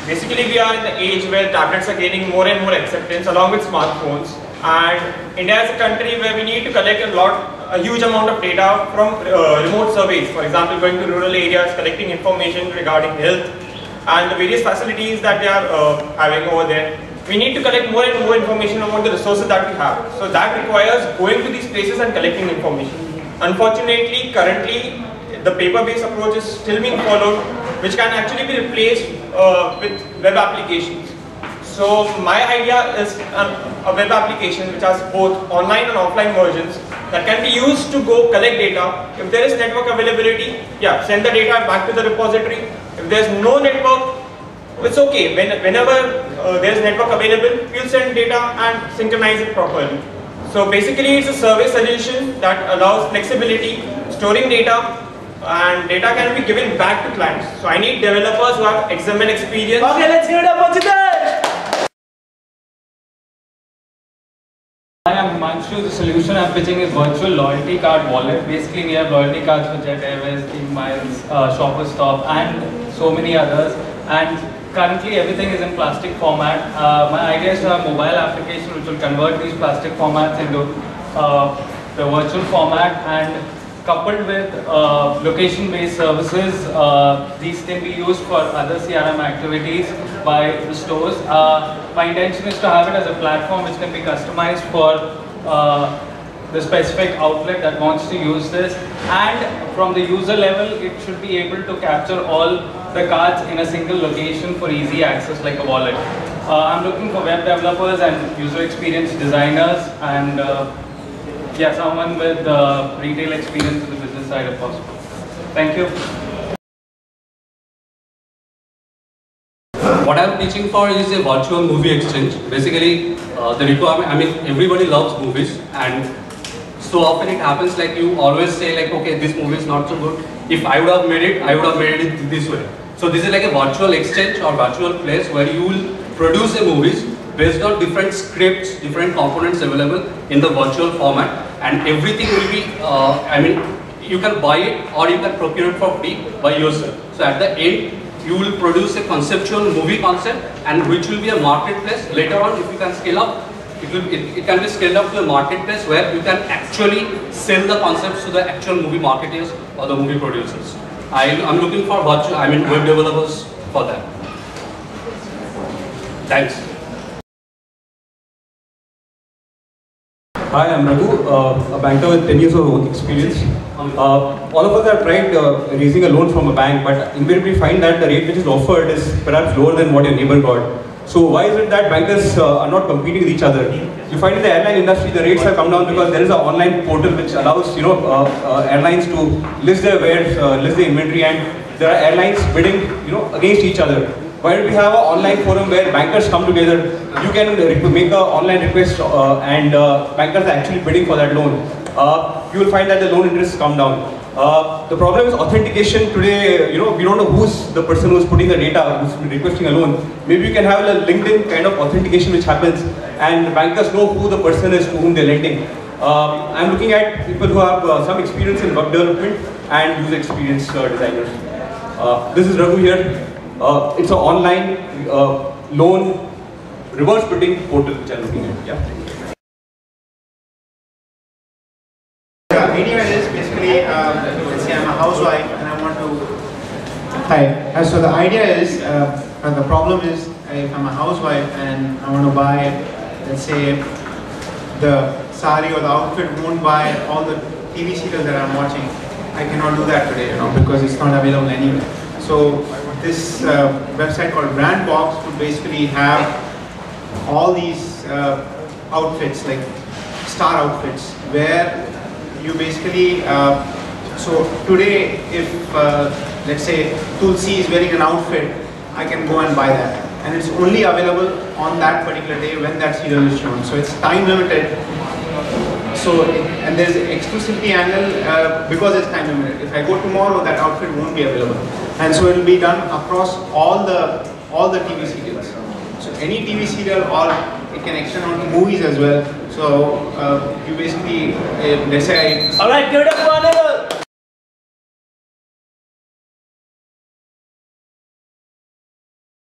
Basically, we are in the age where tablets are gaining more and more acceptance along with smartphones. And India is a country where we need to collect a huge amount of data from remote surveys. For example, going to rural areas, collecting information regarding health and the various facilities that they are having over there. We need to collect more and more information about the resources that we have. So that requires going to these places and collecting information. Unfortunately, currently, the paper-based approach is still being followed, which can actually be replaced with web applications. So my idea is a web application which has both online and offline versions that can be used to go collect data. If there is network availability, yeah, send the data back to the repository. If there is no network, it's okay. Whenever there is network available, we'll send data and synchronize it properly. So basically, it's a service solution that allows flexibility, storing data, and data can be given back to clients. So I need developers who have XML experience. Okay, let's give it up for Jitesh! Hi, I'm Himanshu. The solution I'm pitching is virtual loyalty card wallet. Basically, we have loyalty cards for Jet Airways, King Miles, Shoppers Stop, and so many others. And currently, everything is in plastic format. My idea is to have a mobile application which will convert these plastic formats into the virtual format, and coupled with location-based services, these can be used for other CRM activities by the stores. My intention is to have it as a platform which can be customized for the specific outlet that wants to use this, and from the user level, it should be able to capture all the cards in a single location for easy access like a wallet. I'm looking for web developers and user experience designers, and yeah, someone with retail experience in the business side if possible. Thank you. What I'm teaching for is a virtual movie exchange. Basically, the requirement, I mean, everybody loves movies, and so often it happens like you always say like, okay, this movie is not so good. If I would have made it, I would have made it this way. So this is like a virtual exchange or virtual place where you will produce a movies based on different scripts, different components available in the virtual format, and everything will be, I mean, you can buy it or you can procure it for free by yourself. So at the end, you will produce a conceptual movie concept, and which will be a marketplace. Later on, if you can scale up, it can be scaled up to a marketplace where you can actually sell the concepts to the actual movie marketers or the movie producers. I'm looking for virtual, I mean, web developers for that. Thanks. Hi, I'm Raghu, a banker with 10 years of work experience. All of us have tried raising a loan from a bank, but invariably we find that the rate which is offered is perhaps lower than what your neighbor got. So why is it that bankers are not competing with each other? You find in the airline industry the rates have come down because there is an online portal which allows airlines to list their wares, list the inventory, and there are airlines bidding against each other. Why don't we have an online forum where bankers come together? You can make an online request and bankers are actually bidding for that loan. You will find that the loan interests come down. The problem is authentication today. We don't know who's the person who's putting the data, who's requesting a loan. Maybe you can have a LinkedIn kind of authentication which happens, and bankers know who the person is to whom they're lending. I'm looking at people who have some experience in web development and user experience designers. This is Raghu here. It's an online loan reverse bidding portal which I'm looking at. Yeah. The idea is basically, let's say I'm a housewife and I want to. Hi. So the idea is, the problem is, if I'm a housewife and I want to buy, let's say, the sari or the outfit, won't buy all the TV serials that I'm watching. I cannot do that today, because it's not available anywhere. So this website called Brandbox would basically have all these outfits, like star outfits, where you basically, so today if let's say Tulsi is wearing an outfit, I can go and buy that. And it's only available on that particular day when that serial is shown. So it's time limited. So, and there's exclusivity angle because it's time limited. If I go tomorrow, that outfit won't be available. And so it will be done across all the TV serials. So any TV serial, or it can extend on to movies as well. So you basically, let's say Alright, give it up for